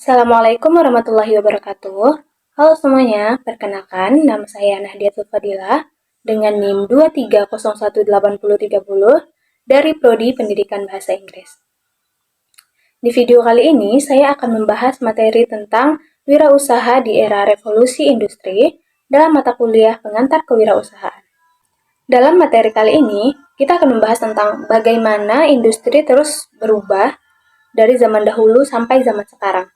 Assalamualaikum warahmatullahi wabarakatuh. Halo semuanya, perkenalkan nama saya Nahdiatul Fadilah dengan NIM 2301830 dari Prodi Pendidikan Bahasa Inggris. Di video kali ini saya akan membahas materi tentang wirausaha di era revolusi industri dalam mata kuliah pengantar kewirausahaan. Dalam materi kali ini, kita akan membahas tentang bagaimana industri terus berubah dari zaman dahulu sampai zaman sekarang.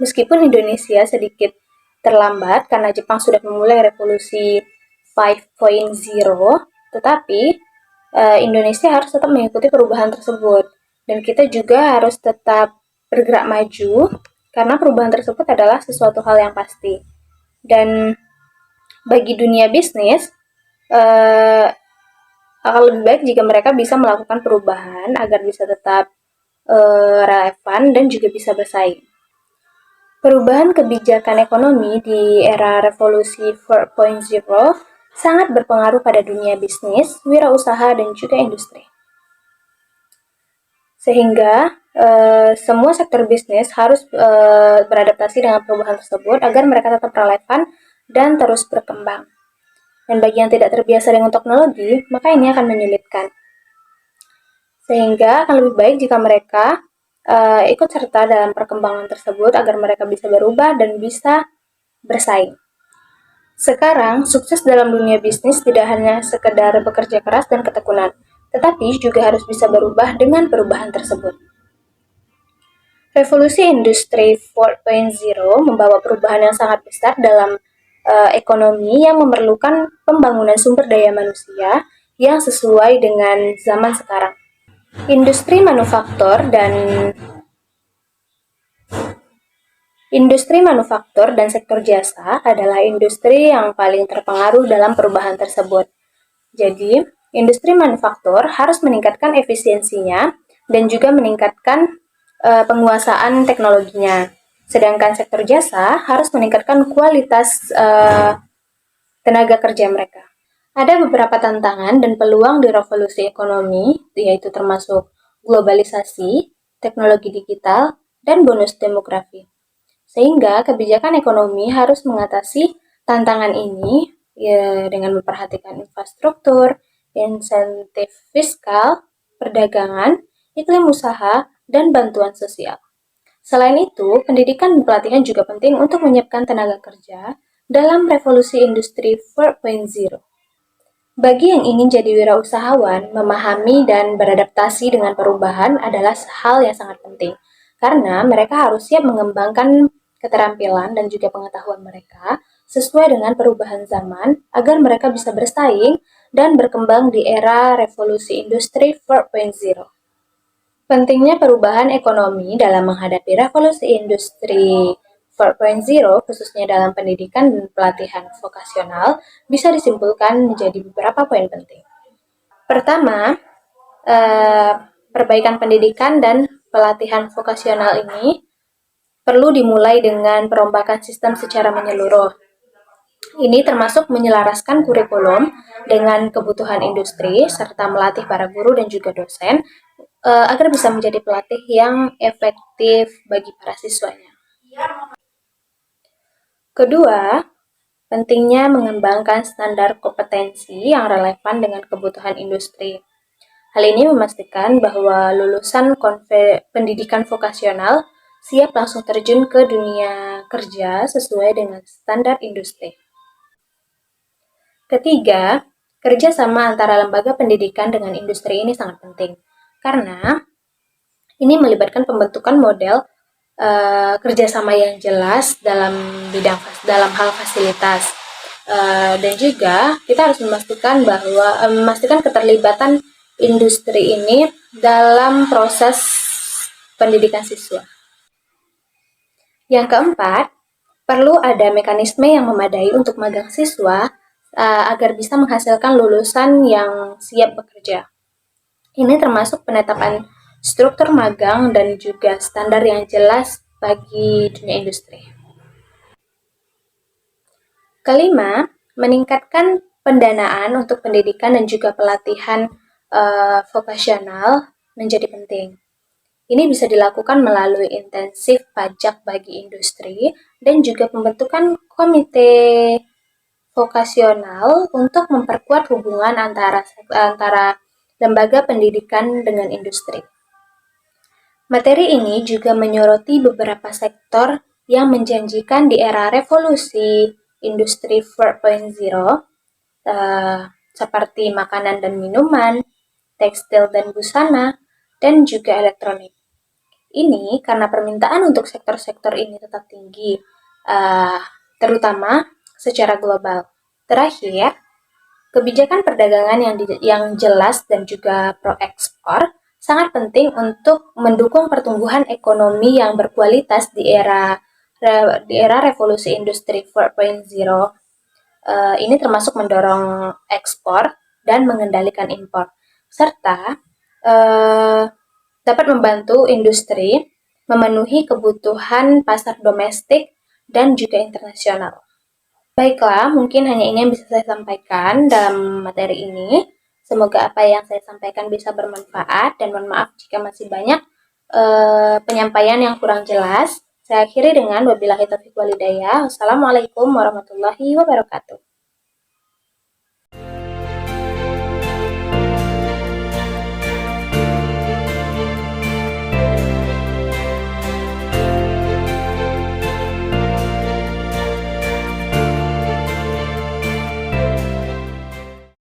Meskipun Indonesia sedikit terlambat karena Jepang sudah memulai revolusi 5.0, tetapi Indonesia harus tetap mengikuti perubahan tersebut. Dan kita juga harus tetap bergerak maju karena perubahan tersebut adalah sesuatu hal yang pasti. Dan bagi dunia bisnis, akan lebih baik jika mereka bisa melakukan perubahan agar bisa tetap relevan dan juga bisa bersaing. Perubahan kebijakan ekonomi di era revolusi 4.0 sangat berpengaruh pada dunia bisnis, wirausaha, dan juga industri. Sehingga semua sektor bisnis harus beradaptasi dengan perubahan tersebut agar mereka tetap relevan dan terus berkembang. Dan bagi yang tidak terbiasa dengan teknologi, maka ini akan menyulitkan. Sehingga akan lebih baik jika mereka ikut serta dalam perkembangan tersebut agar mereka bisa berubah dan bisa bersaing. Sekarang, sukses dalam dunia bisnis tidak hanya sekedar bekerja keras dan ketekunan, tetapi juga harus bisa berubah dengan perubahan tersebut. Revolusi industri 4.0 membawa perubahan yang sangat besar dalam ekonomi yang memerlukan pembangunan sumber daya manusia yang sesuai dengan zaman sekarang. Industri manufaktur dan sektor jasa adalah industri yang paling terpengaruh dalam perubahan tersebut. Jadi, industri manufaktur harus meningkatkan efisiensinya dan juga meningkatkan penguasaan teknologinya. Sedangkan sektor jasa harus meningkatkan kualitas tenaga kerja mereka. Ada beberapa tantangan dan peluang di revolusi ekonomi, yaitu termasuk globalisasi, teknologi digital, dan bonus demografi. Sehingga kebijakan ekonomi harus mengatasi tantangan ini dengan memperhatikan infrastruktur, insentif fiskal, perdagangan, iklim usaha, dan bantuan sosial. Selain itu, pendidikan dan pelatihan juga penting untuk menyiapkan tenaga kerja dalam revolusi industri 4.0. Bagi yang ingin jadi wirausahawan, memahami dan beradaptasi dengan perubahan adalah hal yang sangat penting. Karena mereka harus siap mengembangkan keterampilan dan juga pengetahuan mereka sesuai dengan perubahan zaman agar mereka bisa bersaing dan berkembang di era revolusi industri 4.0. Pentingnya perubahan ekonomi dalam menghadapi revolusi industri 4.0, khususnya dalam pendidikan dan pelatihan vokasional, bisa disimpulkan menjadi beberapa poin penting. Pertama, perbaikan pendidikan dan pelatihan vokasional ini perlu dimulai dengan perombakan sistem secara menyeluruh. Ini termasuk menyelaraskan kurikulum dengan kebutuhan industri, serta melatih para guru dan juga dosen agar bisa menjadi pelatih yang efektif bagi para siswanya. Kedua, pentingnya mengembangkan standar kompetensi yang relevan dengan kebutuhan industri. Hal ini memastikan bahwa lulusan pendidikan vokasional siap langsung terjun ke dunia kerja sesuai dengan standar industri. Ketiga, kerjasama antara lembaga pendidikan dengan industri ini sangat penting, karena ini melibatkan pembentukan model kerjasama yang jelas dalam hal fasilitas, dan juga kita harus memastikan keterlibatan industri ini dalam proses pendidikan siswa. Yang keempat, perlu ada mekanisme yang memadai untuk magang siswa agar bisa menghasilkan lulusan yang siap bekerja. Ini termasuk penetapan struktur magang dan juga standar yang jelas bagi dunia industri. Kelima, meningkatkan pendanaan untuk pendidikan dan juga pelatihan vokasional menjadi penting. Ini bisa dilakukan melalui intensif pajak bagi industri dan juga pembentukan komite vokasional untuk memperkuat hubungan antara lembaga pendidikan dengan industri. Materi ini juga menyoroti beberapa sektor yang menjanjikan di era revolusi industri 4.0 seperti makanan dan minuman, tekstil dan busana, dan juga elektronik. Ini karena permintaan untuk sektor-sektor ini tetap tinggi, terutama secara global. Terakhir, kebijakan perdagangan yang jelas dan juga pro-ekspor sangat penting untuk mendukung pertumbuhan ekonomi yang berkualitas di era revolusi industri 4.0. Ini termasuk mendorong ekspor dan mengendalikan impor, serta dapat membantu industri memenuhi kebutuhan pasar domestik dan juga internasional. Baiklah, mungkin hanya ini yang bisa saya sampaikan dalam materi ini. Semoga apa yang saya sampaikan bisa bermanfaat dan mohon maaf jika masih banyak penyampaian yang kurang jelas. Saya akhiri dengan wabillahi taufiq walhidayah. Wassalamualaikum warahmatullahi wabarakatuh.